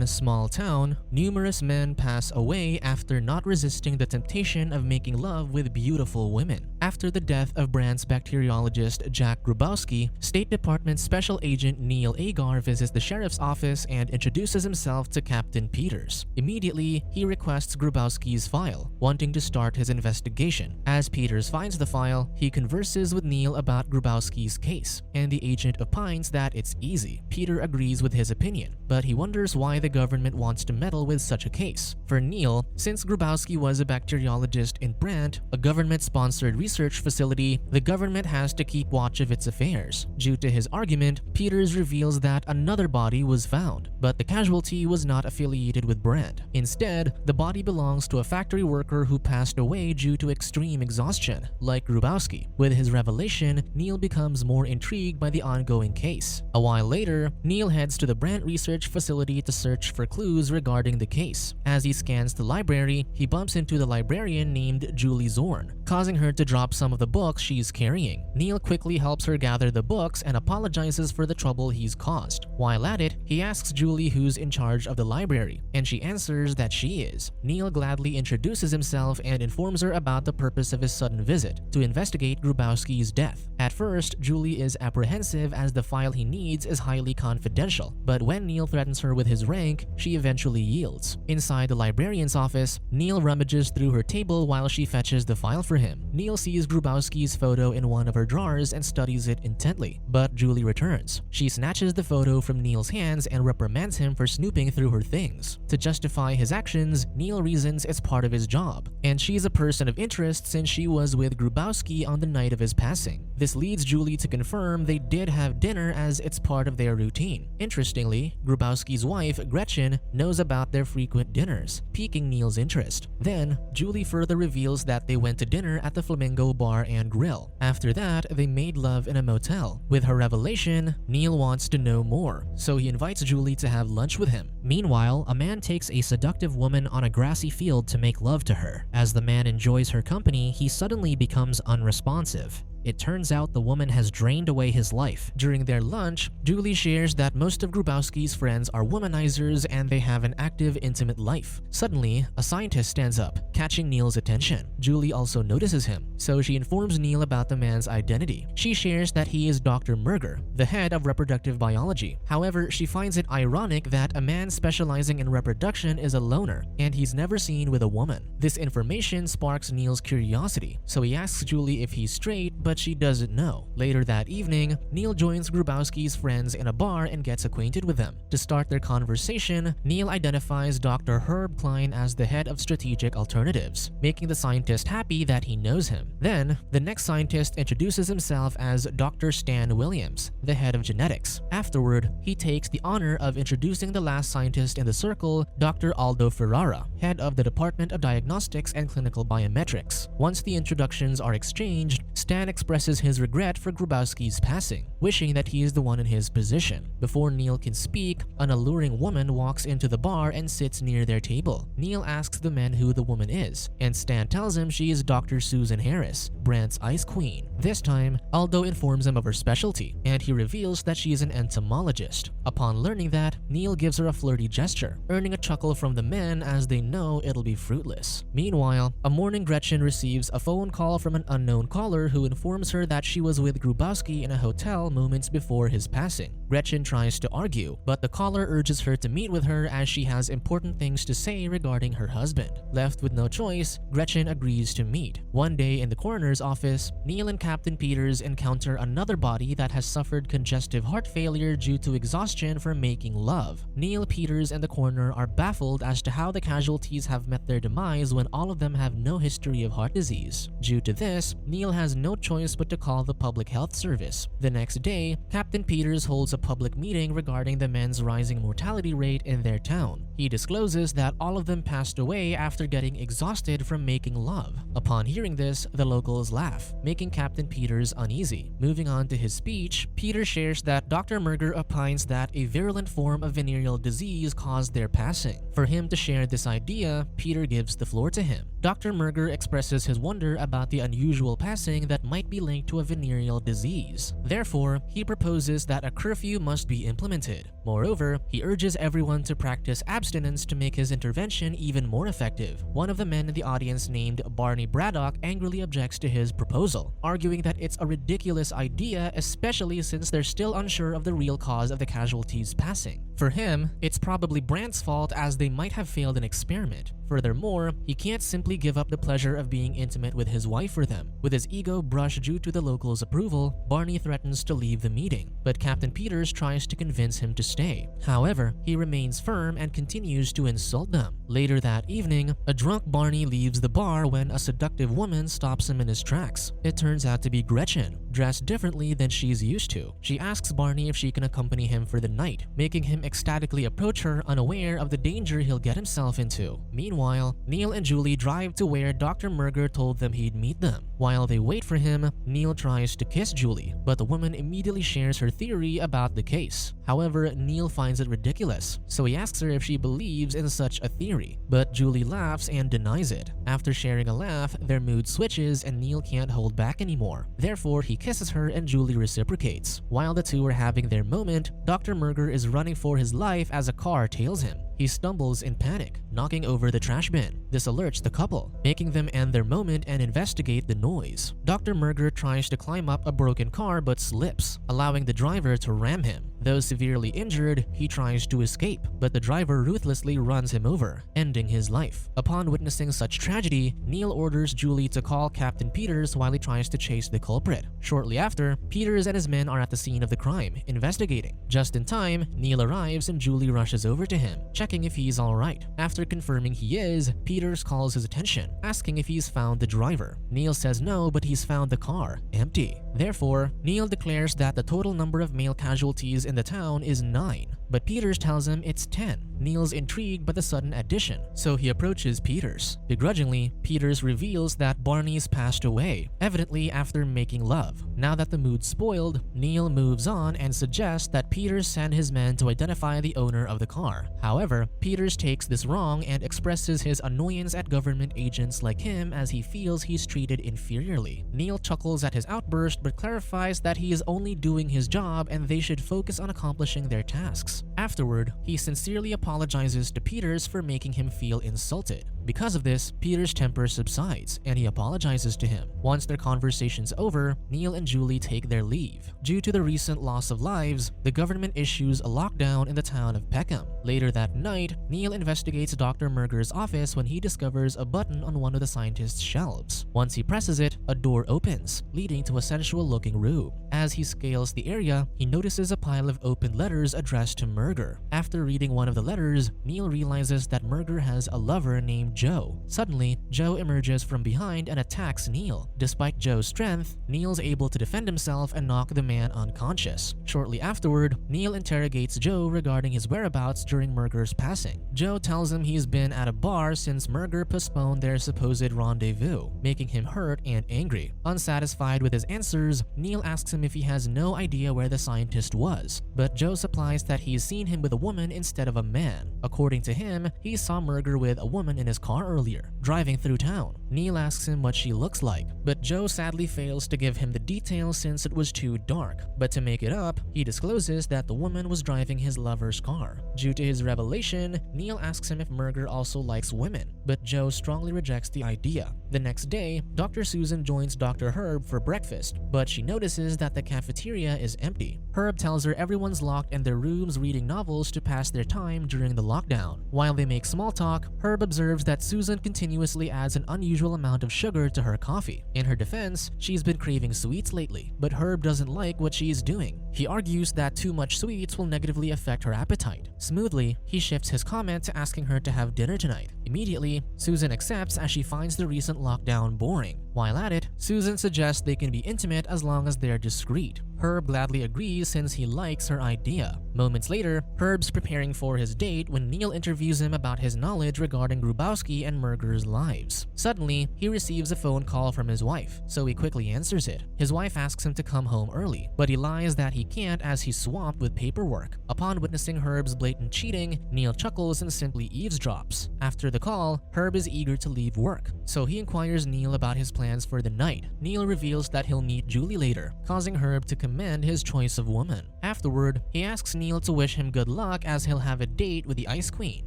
In a small town, numerous men pass away after not resisting the temptation of making love with beautiful women. After the death of Brandt's bacteriologist Jack Grubowski, State Department Special Agent Neil Agar visits the sheriff's office and introduces himself to Captain Peters. Immediately, he requests Grubowski's file, wanting to start his investigation. As Peters finds the file, he converses with Neil about Grubowski's case, and the agent opines that it's easy. Peter agrees with his opinion, but he wonders why the government wants to meddle with such a case. For Neil, since Grubowski was a bacteriologist in Brandt, a government-sponsored research facility, the government has to keep watch of its affairs. Due to his argument, Peters reveals that another body was found, but the casualty was not affiliated with Brandt. Instead, the body belongs to a factory worker who passed away due to extreme exhaustion, like Grubowski. With his revelation, Neil becomes more intrigued by the ongoing case. A while later, Neil heads to the Brandt research facility to search for clues regarding the case. As he scans the library, he bumps into the librarian named Julie Zorn, causing her to drop some of the books she's carrying. Neil quickly helps her gather the books and apologizes for the trouble he's caused. While at it, he asks Julie who's in charge of the library, and she answers that she is. Neil gladly introduces himself and informs her about the purpose of his sudden visit, to investigate Grubowski's death. At first, Julie is apprehensive as the file he needs is highly confidential, but when Neil threatens her with his rank, she eventually yields. Inside the librarian's office, Neil rummages through her table while she fetches the file for him. Neil sees Grubowski's photo in one of her drawers and studies it intently, but Julie returns. She snatches the photo from Neil's hands and reprimands him for snooping through her things. To justify his actions, Neil reasons it's part of his job, and she's a person of interest since she was with Grubowski on the night of his passing. This leads Julie to confirm they did have dinner as it's part of their routine. Interestingly, Grubowski's wife, Gretchen, knows about their frequent dinners, piquing Neil's interest. Then, Julie further reveals that they went to dinner at the Flamingo Bar and Grill. After that, they made love in a motel. With her revelation, Neil wants to know more, so he invites Julie to have lunch with him. Meanwhile, a man takes a seductive woman on a grassy field to make love to her. As the man enjoys her company, he suddenly becomes unresponsive. It turns out the woman has drained away his life. During their lunch, Julie shares that most of Grubowski's friends are womanizers and they have an active, intimate life. Suddenly, a scientist stands up, catching Neil's attention. Julie also notices him, so she informs Neil about the man's identity. She shares that he is Dr. Merger, the head of reproductive biology. However, she finds it ironic that a man specializing in reproduction is a loner, and he's never seen with a woman. This information sparks Neil's curiosity, so he asks Julie if he's straight, but she doesn't know. Later that evening, Neil joins Grubowski's friends in a bar and gets acquainted with them. To start their conversation, Neil identifies Dr. Herb Klein as the head of strategic alternatives, making the scientist happy that he knows him. Then, the next scientist introduces himself as Dr. Stan Williams, the head of genetics. Afterward, he takes the honor of introducing the last scientist in the circle, Dr. Aldo Ferrara, head of the Department of Diagnostics and Clinical Biometrics. Once the introductions are exchanged, Stan expresses his regret for Grubowski's passing, wishing that he is the one in his position. Before Neil can speak, an alluring woman walks into the bar and sits near their table. Neil asks the men who the woman is, and Stan tells him she is Dr. Susan Harris, Brandt's Ice Queen. This time, Aldo informs him of her specialty, and he reveals that she is an entomologist. Upon learning that, Neil gives her a flirty gesture, earning a chuckle from the men as they know it'll be fruitless. Meanwhile, a morning Gretchen receives a phone call from an unknown caller who informs her that she was with Grubowski in a hotel moments before his passing. Gretchen tries to argue, but the caller urges her to meet with her as she has important things to say regarding her husband. Left with no choice, Gretchen agrees to meet. One day in the coroner's office, Neil and Captain Peters encounter another body that has suffered congestive heart failure due to exhaustion from making love. Neil, Peters, and the coroner are baffled as to how the casualties have met their demise when all of them have no history of heart disease. Due to this, Neil has no choice but to call the public health service. The next day, Captain Peters holds a public meeting regarding the men's rising mortality rate in their town. He discloses that all of them passed away after getting exhausted from making love. Upon hearing this, the locals laugh, making Captain Peters uneasy. Moving on to his speech, Peter shares that Dr. Merger opines that a virulent form of venereal disease caused their passing. For him to share this idea, Peter gives the floor to him. Dr. Merger expresses his wonder about the unusual passing that might be linked to a venereal disease. Therefore, he proposes that a curfew must be implemented. Moreover, he urges everyone to practice abstinence to make his intervention even more effective. One of the men in the audience, named Barney Braddock, angrily objects to his proposal, arguing that it's a ridiculous idea, especially since they're still unsure of the real cause of the casualties passing. For him, it's probably Brandt's fault, as they might have failed an experiment. Furthermore, he can't simply give up the pleasure of being intimate with his wife for them. With his ego brushed due to the locals' approval, Barney threatens to leave the meeting, but Captain Peters tries to convince him to stay. However, he remains firm and continues to insult them. Later that evening, a drunk Barney leaves the bar when a seductive woman stops him in his tracks. It turns out to be Gretchen, dressed differently than she's used to. She asks Barney if she can accompany him for the night, making him ecstatically approach her, unaware of the danger he'll get himself into. Meanwhile, Neil and Julie drive to where Dr. Merger told them he'd meet them. While they wait for him, Neil tries to kiss Julie, but the woman immediately shares her theory about the case. However, Neil finds it ridiculous, so he asks her if she believes in such a theory, but Julie laughs and denies it. After sharing a laugh, their mood switches and Neil can't hold back anymore. Therefore, he kisses her and Julie reciprocates. While the two are having their moment, Dr. Merger is running for his life as a car tails him. He stumbles in panic, knocking over the trash bin. This alerts the couple, making them end their moment and investigate the noise. Dr. Merger tries to climb up a broken car but slips, allowing the driver to ram him. Though severely injured, he tries to escape, but the driver ruthlessly runs him over, ending his life. Upon witnessing such tragedy, Neil orders Julie to call Captain Peters while he tries to chase the culprit. Shortly after, Peters and his men are at the scene of the crime, investigating. Just in time, Neil arrives and Julie rushes over to him, checking if he's alright. After confirming he is, Peters calls his attention, asking if he's found the driver. Neil says no, but he's found the car, empty. Therefore, Neil declares that the total number of male casualties in the town is 9, but Peters tells him it's 10. Neil's intrigued by the sudden addition, so he approaches Peters. Begrudgingly, Peters reveals that Barney's passed away, evidently after making love. Now that the mood's spoiled, Neil moves on and suggests that Peters send his men to identify the owner of the car. However, Peters takes this wrong and expresses his annoyance at government agents like him, as he feels he's treated inferiorly. Neil chuckles at his outburst but clarifies that he is only doing his job and they should focus on accomplishing their tasks. Afterward, he sincerely apologizes to Peters for making him feel insulted. Because of this, Peters' temper subsides and he apologizes to him. Once their conversation's over, Neil and Julie take their leave. Due to the recent loss of lives, the government issues a lockdown in the town of Peckham. Later that night, Neil investigates Dr. Merger's office when he discovers a button on one of the scientist's shelves. Once he presses it, a door opens, leading to a sensual-looking room. As he scales the area, he notices a pile of open letters addressed to Merger. After reading one of the letters, Neil realizes that Merger has a lover named Joe. Suddenly, Joe emerges from behind and attacks Neil. Despite Joe's strength, Neil's able to defend himself and knock the man unconscious. Shortly afterward, Neil interrogates Joe regarding his whereabouts during Merger's passing. Joe tells him he's been at a bar since Merger postponed their supposed rendezvous, making him hurt and angry. Unsatisfied with his answers, Neil asks him if he has no idea where the scientist was, but Joe supplies that he's seen him with a woman instead of a man. According to him, he saw Merger with a woman in his car earlier, driving through town. Neil asks him what she looks like, but Joe sadly fails to give him the details since it was too dark. But to make it up, he discloses that the woman was driving his lover's car. Due to his revelation, Neil asks him if Merger also likes women, but Joe strongly rejects the idea. The next day, Dr. Susan joins Dr. Herb for breakfast, but she notices that the cafeteria is empty. Herb tells her everyone's locked in their rooms reading novels to pass their time during the lockdown. While they make small talk, Herb observes that Susan continuously adds an unusual amount of sugar to her coffee. In her defense, she's been craving sweets lately, but Herb doesn't like what she's doing. He argues that too much sweets will negatively affect her appetite. Smoothly, he shifts his comment to asking her to have dinner tonight. Immediately, Susan accepts as she finds the recent lockdown boring. While at it, Susan suggests they can be intimate as long as they're discreet. Herb gladly agrees since he likes her idea. Moments later, Herb's preparing for his date when Neil interviews him about his knowledge regarding Grubowski and Merger's lives. Suddenly, he receives a phone call from his wife, so he quickly answers it. His wife asks him to come home early, but he lies that he can't as he's swamped with paperwork. Upon witnessing Herb's blatant cheating, Neil chuckles and simply eavesdrops. After the call, Herb is eager to leave work, so he inquires Neil about his plans for the night. Neil reveals that he'll meet Julie later, causing Herb to commend his choice of woman. Afterward, he asks Neil to wish him good luck as he'll have a date with the Ice Queen.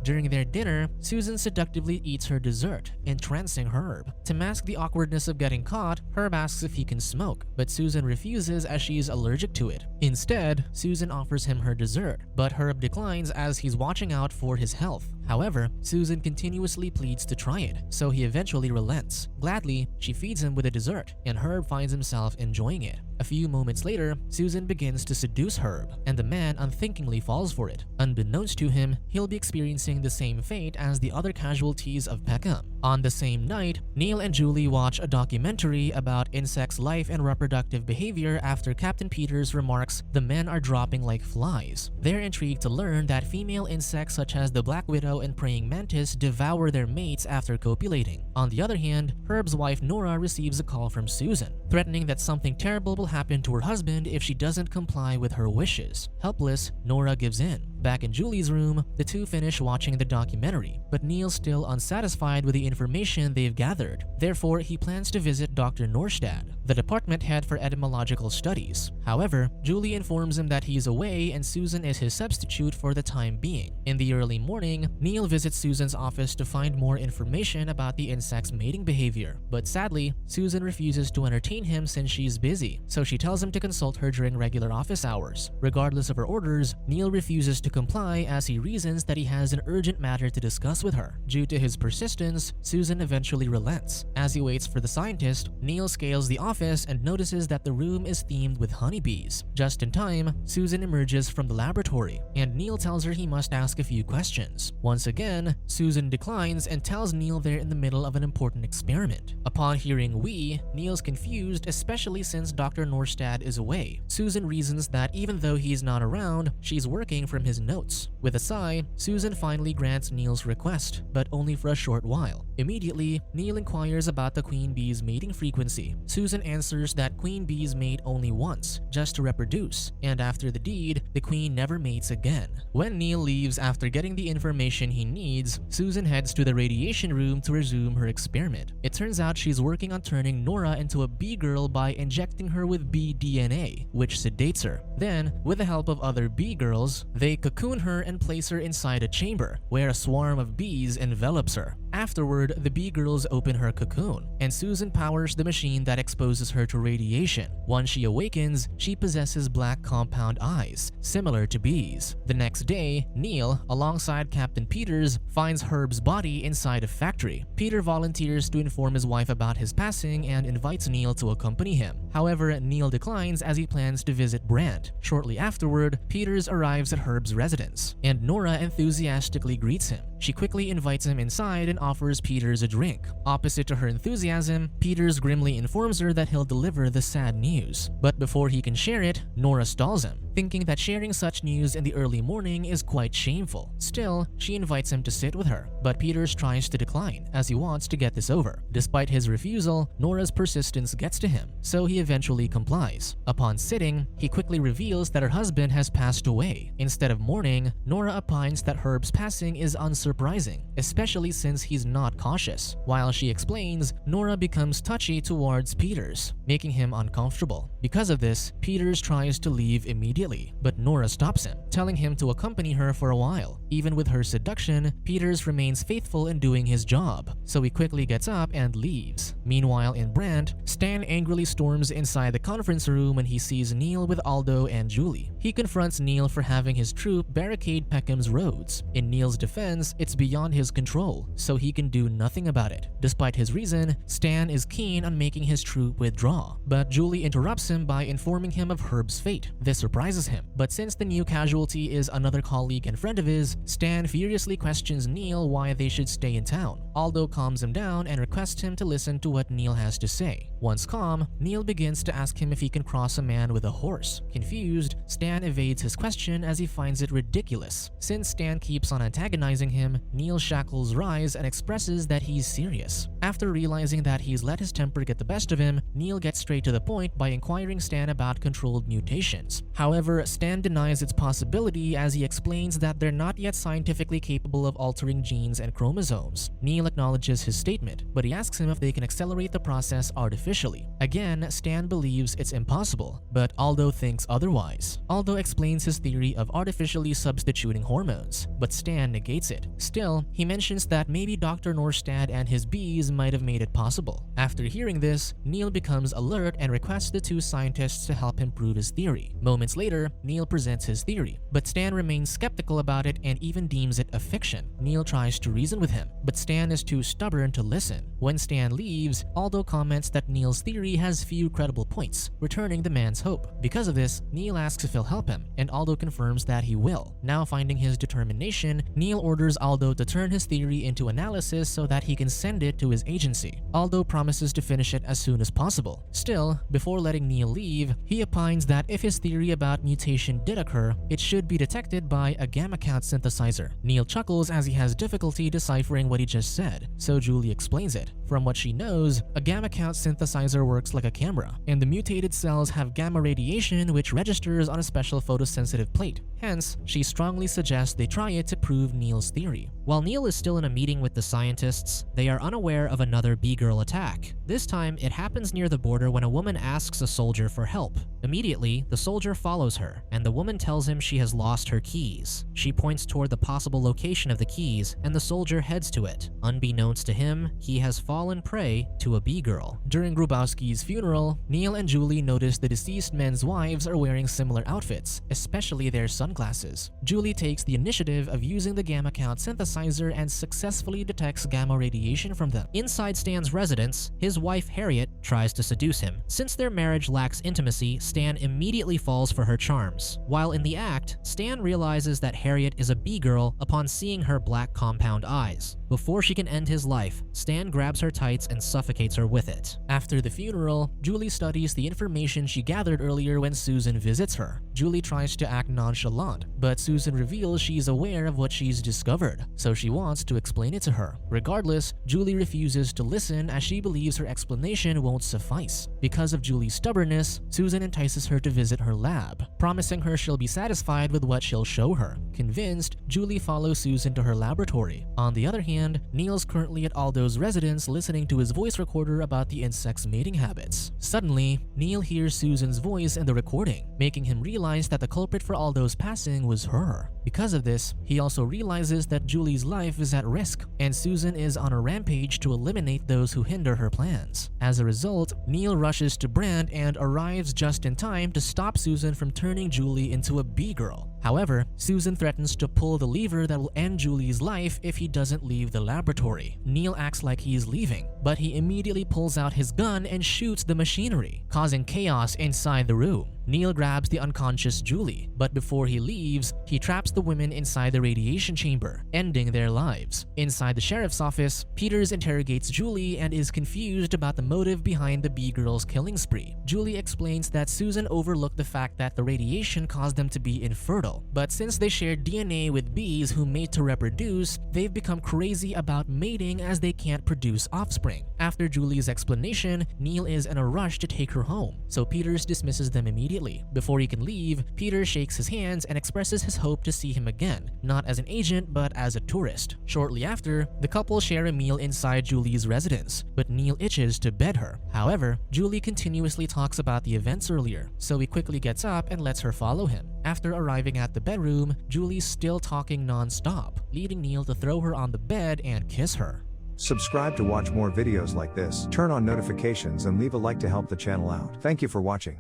During their dinner, Susan seductively eats her dessert, entrancing Herb. To mask the awkwardness of getting caught, Herb asks if he can smoke, but Susan refuses as she's allergic to it. Instead, Susan offers him her dessert, but Herb declines as he's watching out for his health. However, Susan continuously pleads to try it, so he eventually relents. Gladly, she feeds him with a dessert, and Herb finds himself enjoying it. A few moments later, Susan begins to seduce Herb, and the man unthinkingly falls for it. Unbeknownst to him, he'll be experiencing the same fate as the other casualties of Peckham. On the same night, Neil and Julie watch a documentary about insects' life and reproductive behavior after Captain Peters remarks the men are dropping like flies. They're intrigued to learn that female insects such as the black widow and praying mantis devour their mates after copulating. On the other hand, Herb's wife Nora receives a call from Susan, threatening that something terrible will happen to her husband if she doesn't comply with her wishes. Helpless, Nora gives in. Back in Julie's room, the two finish watching the documentary, but Neil's still unsatisfied with the information they've gathered. Therefore, he plans to visit Dr. Norstad, the department head for etymological studies. However, Julie informs him that he's away and Susan is his substitute for the time being. In the early morning, Neil visits Susan's office to find more information about the insect's mating behavior, but sadly, Susan refuses to entertain him since she's busy, so she tells him to consult her during regular office hours. Regardless of her orders, Neil refuses to comply as he reasons that he has an urgent matter to discuss with her. Due to his persistence, Susan eventually relents. As he waits for the scientist, Neil scales the office and notices that the room is themed with honeybees. Just in time, Susan emerges from the laboratory, and Neil tells her he must ask a few questions. Once again, Susan declines and tells Neil they're in the middle of an important experiment. Upon hearing "we," Neil's confused, especially since Dr. Norstad is away. Susan reasons that even though he's not around, she's working from his notes. With a sigh, Susan finally grants Neil's request, but only for a short while. Immediately, Neil inquires about the queen bee's mating frequency. Susan answers that queen bees mate only once, just to reproduce, and after the deed, the queen never mates again. When Neil leaves after getting the information he needs, Susan heads to the radiation room to resume her experiment. It turns out she's working on turning Nora into a bee girl by injecting her with bee DNA, which sedates her. Then, with the help of other bee girls, they cocoon her and place her inside a chamber, where a swarm of bees envelops her. Afterward, the bee girls open her cocoon, and Susan powers the machine that exposes her to radiation. Once she awakens, she possesses black compound eyes, similar to bees. The next day, Neil, alongside Captain Peters, finds Herb's body inside a factory. Peter volunteers to inform his wife about his passing and invites Neil to accompany him. However, Neil declines as he plans to visit Brandt. Shortly afterward, Peters arrives at Herb's residence, and Nora enthusiastically greets him. She quickly invites him inside and offers Peters a drink. Opposite to her enthusiasm, Peters grimly informs her that he'll deliver the sad news. But before he can share it, Nora stalls him, thinking that sharing such news in the early morning is quite shameful. Still, she invites him to sit with her, but Peters tries to decline as he wants to get this over. Despite his refusal, Nora's persistence gets to him, so he eventually complies. Upon sitting, he quickly reveals that her husband has passed away. Instead of mourning, Nora opines that Herb's passing is unsurprising, especially since he's not cautious. While she explains, Nora becomes touchy towards Peters, making him uncomfortable. Because of this, Peters tries to leave immediately, but Nora stops him, telling him to accompany her for a while. Even with her seduction, Peters remains faithful in doing his job, so he quickly gets up and leaves. Meanwhile, in Brandt, Stan angrily storms inside the conference room when he sees Neil with Aldo and Julie. He confronts Neil for having his troop barricade Peckham's roads. In Neil's defense, it's beyond his control, so he can do nothing about it. Despite his reason, Stan is keen on making his troop withdraw, but Julie interrupts him by informing him of Herb's fate. This surprises him, but But since the new casualty is another colleague and friend of his, Stan furiously questions Neil why they should stay in town. Aldo calms him down and requests him to listen to what Neil has to say. Once calm, Neil begins to ask him if he can cross a man with a horse. Confused, Stan evades his question as he finds it ridiculous. Since Stan keeps on antagonizing him, Neil's shackles rise and expresses that he's serious. After realizing that he's let his temper get the best of him, Neil gets straight to the point by inquiring Stan about controlled mutations. However, Stan denies its possibility as he explains that they're not yet scientifically capable of altering genes and chromosomes. Neil acknowledges his statement, but he asks him if they can accelerate the process artificially. Again, Stan believes it's impossible, but Aldo thinks otherwise. Aldo explains his theory of artificially substituting hormones, but Stan negates it. Still, he mentions that maybe Dr. Norstad and his bees might have made it possible. After hearing this, Neil becomes alert and requests the two scientists to help him prove his theory. Moments later, Neil presents his theory, but Stan remains skeptical about it and even deems it a fiction. Neil tries to reason with him, but Stan is too stubborn to listen. When Stan leaves, Aldo comments that Neil's theory has few credible points, returning the man's hope. Because of this, Neil asks if he'll help him, and Aldo confirms that he will. Now finding his determination, Neil orders Aldo to turn his theory into analysis so that he can send it to his agency. Aldo promises to finish it as soon as possible. Still, before letting Neil leave, he opines that if his theory about mutation did occur, it should be detected by a gamma count synthesizer. Neil chuckles as he has difficulty deciphering what he just said, so Julie explains it. From what she knows, a gamma count synthesizer works like a camera, and the mutated cells have gamma radiation which registers on a special photosensitive plate. Hence, she strongly suggests they try it to prove Neil's theory. While Neil is still in a meeting with the scientists, they are unaware of another B-girl attack. This time, it happens near the border when a woman asks a soldier for help. Immediately, the soldier follows her, and the woman tells him she has lost her keys. She points toward the possible location of the keys, and the soldier heads to it. Unbeknownst to him, he has fallen prey to a B-girl. During Grubowski's funeral, Neil and Julie notice the deceased men's wives are wearing similar outfits, especially their sunglasses. Julie takes the initiative of using the gamma count synthesizer and successfully detects gamma radiation from them. Inside Stan's residence, his wife Harriet tries to seduce him. Since their marriage lacks intimacy, Stan immediately falls for her charms. While in the act, Stan realizes that Harriet is a B-girl upon seeing her black compound eyes. Before she can end his life, Stan grabs her tights and suffocates her with it. After the funeral, Julie studies the information she gathered earlier when Susan visits her. Julie tries to act nonchalant, but Susan reveals she's aware of what she's discovered, so she wants to explain it to her. Regardless, Julie refuses to listen as she believes her explanation won't suffice. Because of Julie's stubbornness, Susan entices her to visit her lab, promising her she'll be satisfied with what she'll show her. Convinced, Julie follows Susan to her laboratory. On the other hand, Neil's currently at Aldo's residence listening to his voice recorder about the insect's mating habits. Suddenly, Neil hears Susan's voice in the recording, making him realize that the culprit for Aldo's passing was her. Because of this, he also realizes that Julie's life is at risk, and Susan is on a rampage to eliminate those who hinder her plans. As a result, Neil rushes to Brand and arrives just in time to stop Susan from turning Julie into a B-girl. However, Susan threatens to pull the lever that will end Julie's life if he doesn't leave the laboratory. Neil acts like he's leaving, but he immediately pulls out his gun and shoots the machinery, causing chaos inside the room. Neil grabs the unconscious Julie, but before he leaves, he traps the women inside the radiation chamber, ending their lives. Inside the sheriff's office, Peters interrogates Julie and is confused about the motive behind the B-girl's killing spree. Julie explains that Susan overlooked the fact that the radiation caused them to be infertile, but since they shared DNA with bees who mate to reproduce, they've become crazy about mating as they can't produce offspring. After Julie's explanation, Neil is in a rush to take her home, so Peters dismisses them immediately. Before he can leave, Peter shakes his hands and expresses his hope to see him again, not as an agent but as a tourist. Shortly after, the couple share a meal inside Julie's residence, but Neil itches to bed her. However, Julie continuously talks about the events earlier, so he quickly gets up and lets her follow him. After arriving at the bedroom, Julie's still talking non-stop, leading Neil to throw her on the bed and kiss her. Subscribe to watch more videos like this, turn on notifications and leave a like to help the channel out. Thank you for watching.